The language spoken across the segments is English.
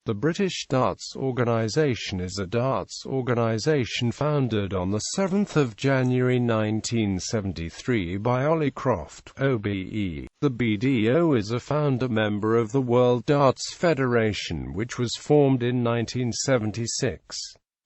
The British Darts Organisation is a darts organisation founded on 7 January 1973 by Olly Croft, OBE. The BDO is a founder member of the World Darts Federation, which was formed in 1976.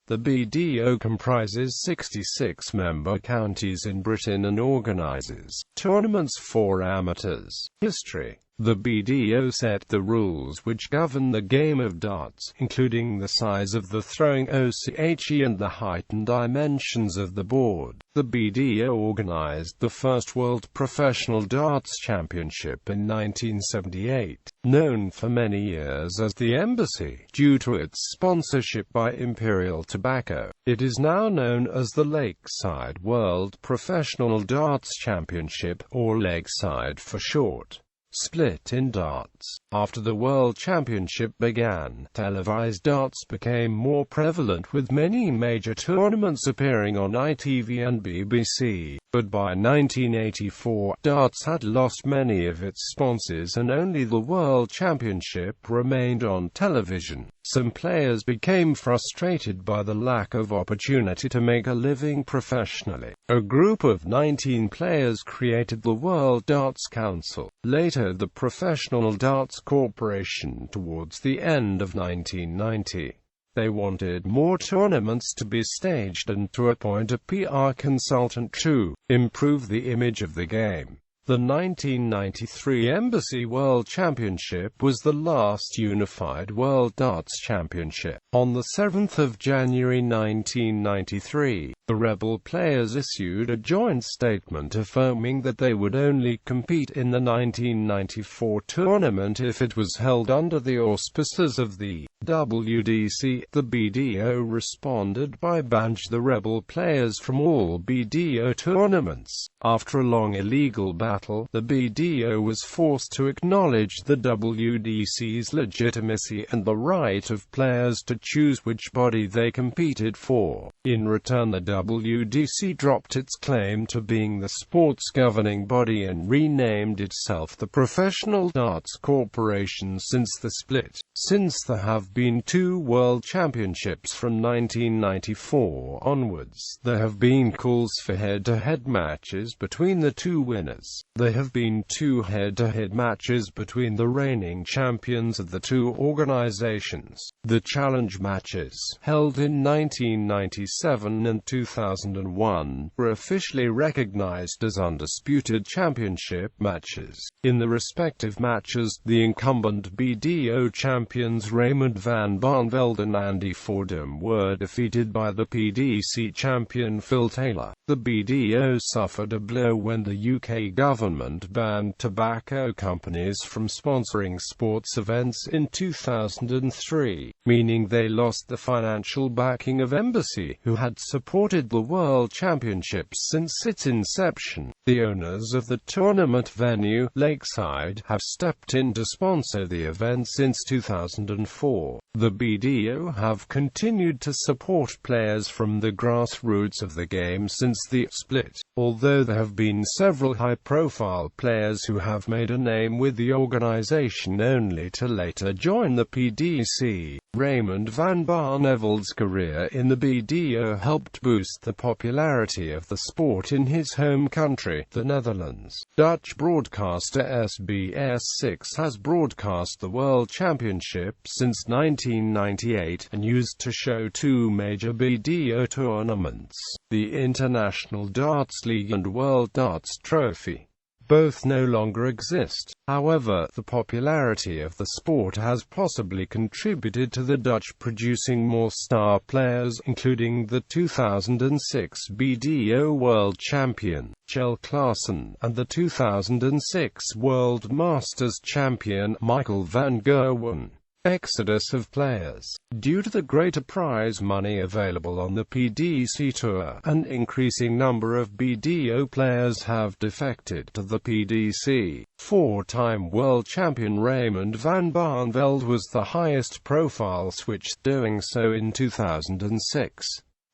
The BDO comprises 66 member counties in Britain and organises tournaments for amateurs. History. The BDO set the rules which govern the game of darts, including the size of the throwing OCHE and the height and dimensions of the board. The BDO organised the first World Professional Darts Championship in 1978, known for many years as the Embassy, due to its sponsorship by Imperial Tobacco. It is now known as the Lakeside World Professional Darts Championship, or Lakeside for short. Split in darts. After the World Championship began, televised darts became more prevalent, with many major tournaments appearing on ITV and BBC. But by 1984, darts had lost many of its sponsors and only the World Championship remained on television. Some players became frustrated by the lack of opportunity to make a living professionally. A group of 19 players created the World Darts Council, later the Professional Darts Corporation, towards the end of 1990. They wanted more tournaments to be staged and to appoint a PR consultant to improve the image of the game. The 1993 Embassy World Championship was the last unified World Darts Championship. On 7 January 1993, the rebel players issued a joint statement affirming that they would only compete in the 1994 tournament if it was held under the auspices of the WDC. The BDO responded by banning the rebel players from all BDO tournaments. After a long illegal battle, the BDO was forced to acknowledge the WDC's legitimacy and the right of players to choose which body they competed for. In return, the WDC dropped its claim to being the sport's governing body and renamed itself the Professional Darts Corporation since the split. Since there have been 2 World Championships from 1994 onwards, there have been calls for head-to-head matches between the 2 winners. There have been 2 head-to-head matches between the reigning champions of the 2 organisations. The challenge matches, held in 1997 and 2001, were officially recognised as undisputed championship matches. In the respective matches, the incumbent BDO champions Raymond van Barneveld and Andy Fordham were defeated by the PDC champion Phil Taylor. The BDO suffered a blow when the UK government banned tobacco companies from sponsoring sports events in 2003, meaning they lost the financial backing of Embassy, who had supported the World Championships since its inception. The owners of the tournament venue, Lakeside, have stepped in to sponsor the event since 2004. The BDO have continued to support players from the grassroots of the game since the split, although there have been several high-profile players who have made a name with the organisation only to later join the PDC. Raymond van Barneveld's career in the BDO helped boost the popularity of the sport in his home country, the Netherlands. Dutch broadcaster SBS6 has broadcast the World Championship since 1998 and used to show 2 major BDO tournaments, the International Darts League and World Darts Trophy. Both no longer exist. However, the popularity of the sport has possibly contributed to the Dutch producing more star players, including the 2006 BDO World Champion, Kjell Klaassen, and the 2006 World Masters Champion, Michael van Gerwen. Exodus of players. Due to the greater prize money available on the PDC Tour, an increasing number of BDO players have defected to the PDC. 4-time world champion Raymond van Barneveld was the highest profile switch, doing so in 2006.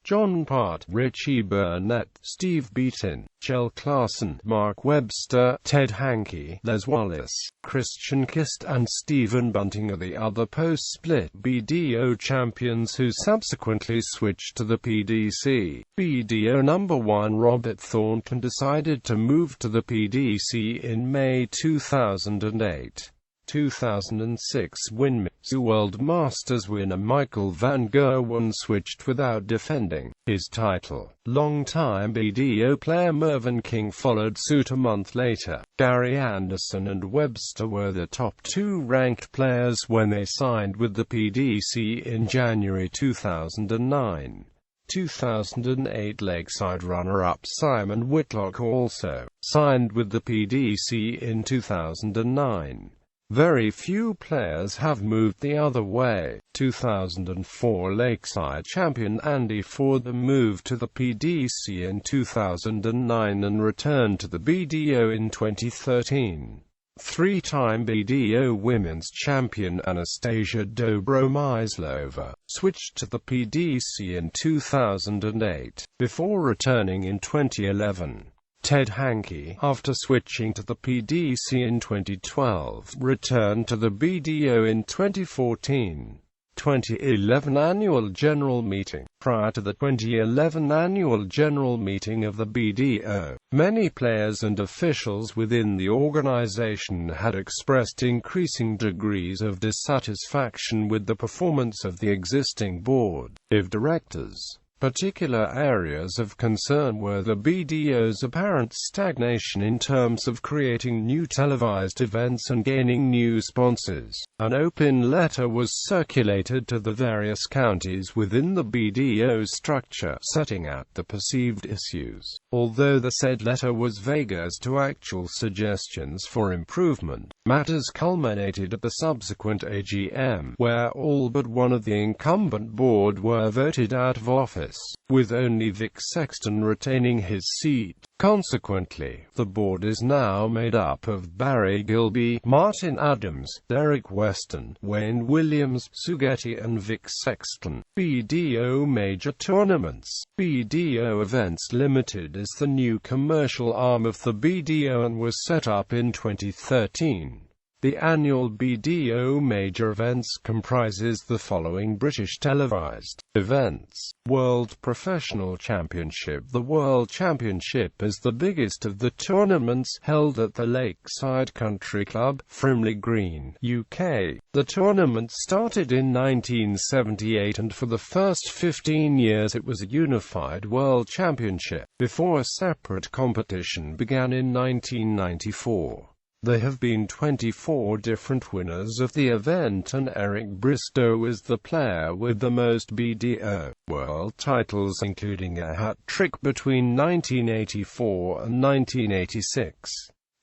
John Part, Richie Burnett, Steve Beaton, Kjell Claesson, Mark Webster, Ted Hankey, Les Wallace, Christian Kist and Stephen Bunting are the other post-split BDO champions who subsequently switched to the PDC. BDO number 1 Robert Thornton decided to move to the PDC in May 2008. 2006 Winmaster World Masters winner Michael van Gerwen switched without defending his title. Longtime BDO player Mervyn King followed suit a month later. Gary Anderson and Webster were the top 2 ranked players when they signed with the PDC in January 2009. 2008 Lakeside runner-up Simon Whitlock also signed with the PDC in 2009. Very few players have moved the other way. 2004 Lakeside champion Andy Fordham moved to the PDC in 2009 and returned to the BDO in 2013. Three-time BDO women's champion Anastasia Dobromyslova switched to the PDC in 2008, before returning in 2011. Ted Hankey, after switching to the PDC in 2012, returned to the BDO in 2014. 2011 Annual General Meeting. Prior to the 2011 Annual General Meeting of the BDO, many players and officials within the organization had expressed increasing degrees of dissatisfaction with the performance of the existing board of directors. Particular areas of concern were the BDO's apparent stagnation in terms of creating new televised events and gaining new sponsors. An open letter was circulated to the various counties within the BDO structure, setting out the perceived issues. Although the said letter was vague as to actual suggestions for improvement, matters culminated at the subsequent AGM, where all but one of the incumbent board were voted out of office, with only Vic Sexton retaining his seat. Consequently, the board is now made up of Barry Gilby, Martin Adams, Derek Weston, Wayne Williams, Sugeti and Vic Sexton. BDO Major Tournaments. BDO Events Limited is the new commercial arm of the BDO and was set up in 2013. The annual BDO major events comprises the following British televised events. World Professional Championship. The World Championship is the biggest of the tournaments held at the Lakeside Country Club, Frimley Green, UK. The tournament started in 1978 and for the first 15 years it was a unified World Championship, before a separate competition began in 1994. There have been 24 different winners of the event and Eric Bristow is the player with the most BDO world titles, including a hat-trick between 1984 and 1986.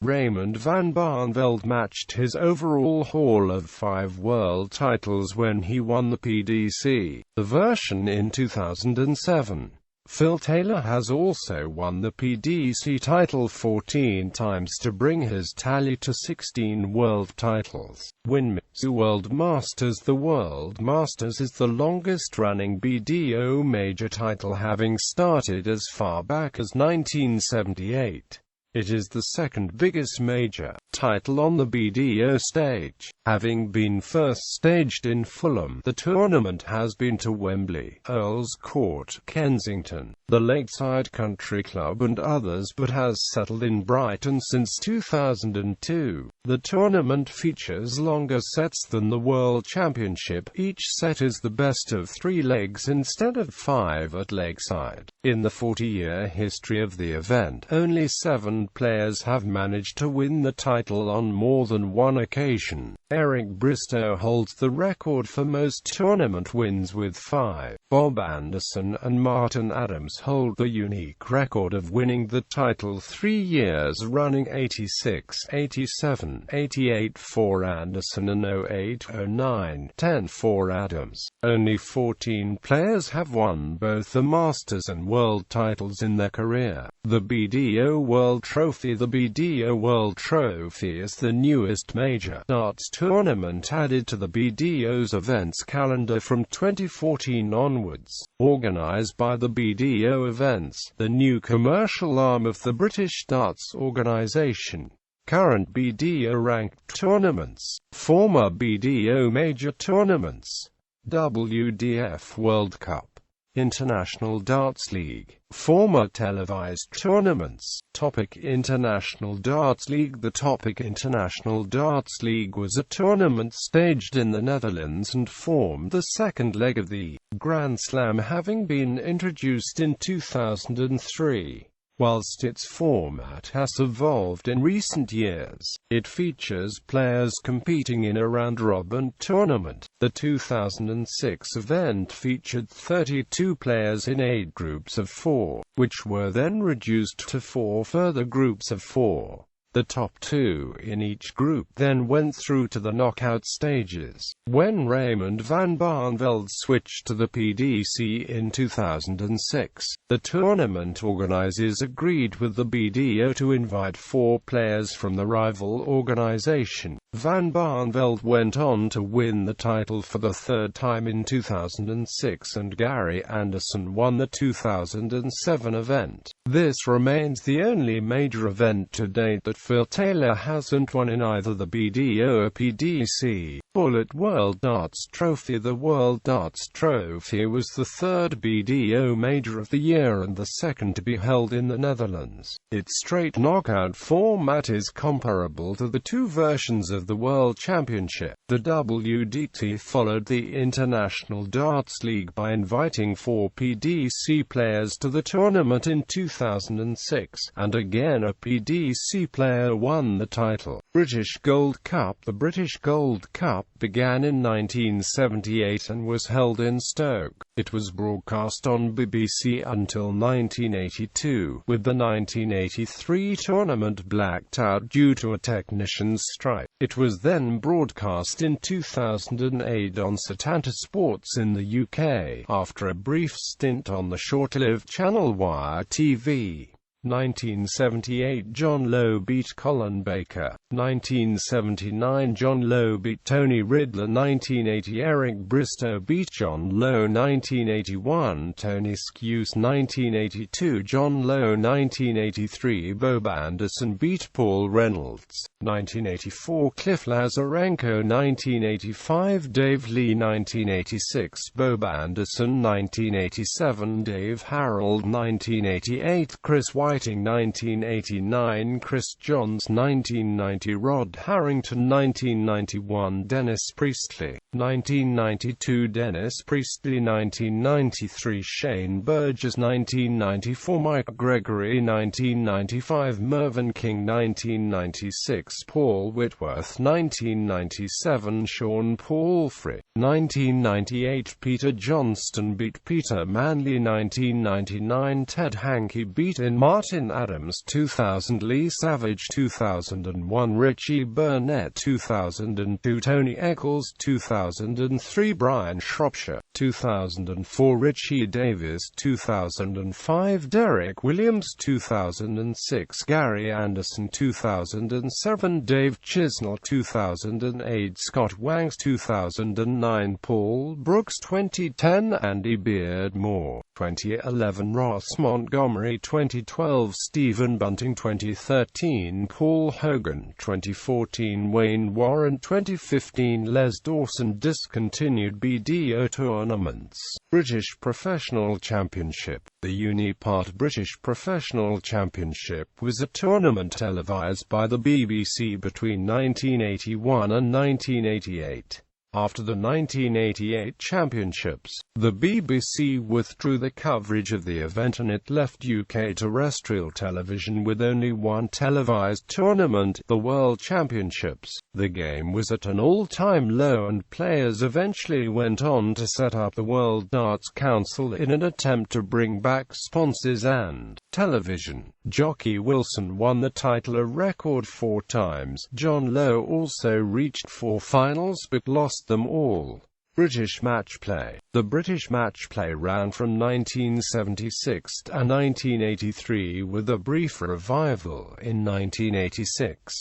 Raymond van Barneveld matched his overall haul of 5 world titles when he won the PDC, the version in 2007. Phil Taylor has also won the PDC title 14 times to bring his tally to 16 world titles. Winmaster World Masters. The World Masters is the longest-running BDO major title, having started as far back as 1978. It is the second biggest major title on the BDO stage. Having been first staged in Fulham, the tournament has been to Wembley, Earls Court, Kensington, the Lakeside Country Club and others, but has settled in Brighton since 2002. The tournament features longer sets than the World Championship. Each set is the best of 3 legs instead of 5 at Lakeside. In the 40-year history of the event, only 7 players have managed to win the title on more than one occasion. Eric Bristow holds the record for most tournament wins with 5. Bob Anderson and Martin Adams hold the unique record of winning the title 3 years running: 86, 87, 88 for Anderson and 08, 09, 10 for Adams. Only 14 players have won both the Masters and World titles in their career. The BDO World Trophy. The BDO World Trophy is the newest major darts tournament added to the BDO's events calendar from 2014 onwards. Organised by the BDO Events, the new commercial arm of the British darts organisation. Current BDO ranked tournaments, former BDO major tournaments, WDF World Cup, International Darts League, former televised tournaments. Topic: International Darts League. The topic: International Darts League was a tournament staged in the Netherlands and formed the second leg of the Grand Slam, having been introduced in 2003. Whilst its format has evolved in recent years, it features players competing in a round-robin tournament. The 2006 event featured 32 players in 8 groups of 4, which were then reduced to 4 further groups of 4. The top 2 in each group then went through to the knockout stages. When Raymond van Barneveld switched to the PDC in 2006, the tournament organisers agreed with the BDO to invite 4 players from the rival organisation. Van Barneveld went on to win the title for the 3rd time in 2006, and Gary Anderson won the 2007 event. This remains the only major event to date that Phil Taylor hasn't won in either the BDO or PDC. Bullet World Darts Trophy. The World Darts Trophy was the 3rd BDO major of the year and the second to be held in the Netherlands. Its straight knockout format is comparable to the 2 versions of the World Championship. The WDT followed the International Darts League by inviting 4 PDC players to the tournament in 2006, and again a PDC player won the title. British Gold Cup. The British Gold Cup began in 1978 and was held in Stoke. It was broadcast on BBC until 1982, with the 1983 tournament blacked out due to a technician's strike. It was then broadcast in 2008 on Setanta Sports in the UK, after a brief stint on the short-lived channel Wire TV. 1978 John Lowe beat Colin Baker. 1979 John Lowe beat Tony Ridler. 1980 Eric Bristow beat John Lowe. 1981 Tony Skuse. 1982 John Lowe. 1983 Bob Anderson beat Paul Reynolds. 1984 Cliff Lazarenko. 1985 Dave Lee. 1986 Bob Anderson. 1987 Dave Harold. 1988 Chris Whiting. 1989 Chris Johns. 1990 Rod Harrington. 1991 Dennis Priestley. 1992 Dennis Priestley. 1993 Shane Burgess. 1994 Mike Gregory. 1995 Mervyn King. 1996 Paul Whitworth. 1997 Sean Palfrey. 1998 Peter Johnston beat Peter Manley. 1999 Ted Hankey beat in Martin Adams. 2000 Lee Savage. 2001 Richie Burnett. 2002 Tony Eccles. 2003 Brian Shropshire. 2004 Richie Davis. 2005 Derek Williams. 2006 Gary Anderson. 2007 Dave Chisnell. 2008 Scott Wangs. 2009 Paul Brooks. 2010 Andy Beardmore. 2011 Ross Montgomery. 2012 Stephen Bunting. 2013 Paul Hogan. 2014 Wayne Warren. 2015 Les Dawson. Discontinued BDO tournaments. British Professional Championship. The Unipart British Professional Championship was a tournament televised by the BBC between 1981 and 1988. After the 1988 championships, the BBC withdrew the coverage of the event and it left UK terrestrial television with only one televised tournament, the World Championships. The game was at an all-time low and players eventually went on to set up the World Darts Council in an attempt to bring back sponsors and television. Jockey Wilson won the title a record 4 times. John Lowe also reached 4 finals but lost them all. British match play. The British match play ran from 1976 to 1983 with a brief revival in 1986.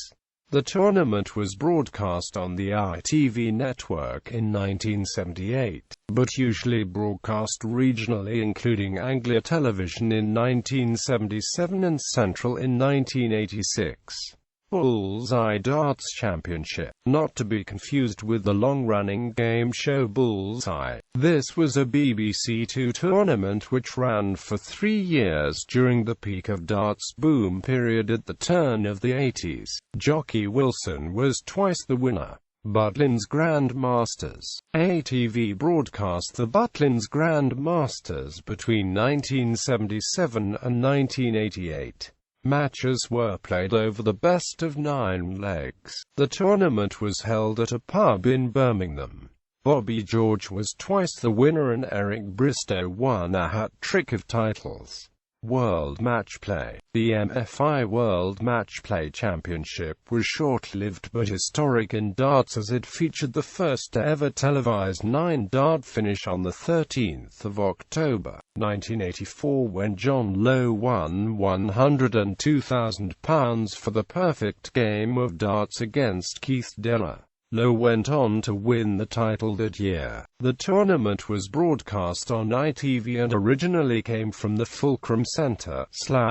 The tournament was broadcast on the ITV network in 1978, but usually broadcast regionally, including Anglia Television in 1977 and Central in 1986. Bullseye Darts Championship, not to be confused with the long-running game show Bullseye. This was a BBC Two tournament which ran for 3 years during the peak of darts boom period at the turn of the 80s. Jockey Wilson was twice the winner. Butlins Grand Masters. ATV broadcast the Butlins Grand Masters between 1977 and 1988. Matches were played over the best-of-9 legs. The tournament was held at a pub in Birmingham. Bobby George was twice the winner and Eric Bristow won a hat-trick of titles. World Match Play. The MFI World Match Play Championship was short-lived but historic in darts as it featured the first ever televised 9-dart finish on the 13th of October, 1984 when John Lowe won £102,000 for the perfect game of darts against Keith Deller. Lowe went on to win the title that year. The tournament was broadcast on ITV and originally came from the Fulcrum Centre,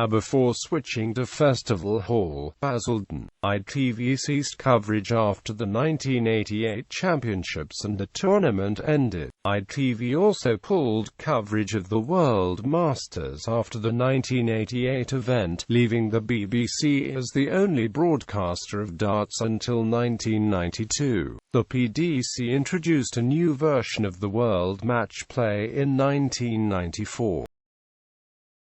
before switching to Festival Hall, Basildon. ITV ceased coverage after the 1988 championships and the tournament ended. ITV also pulled coverage of the World Masters after the 1988 event, leaving the BBC as the only broadcaster of darts until 1992. The PDC introduced a new version of the World Match Play in 1994.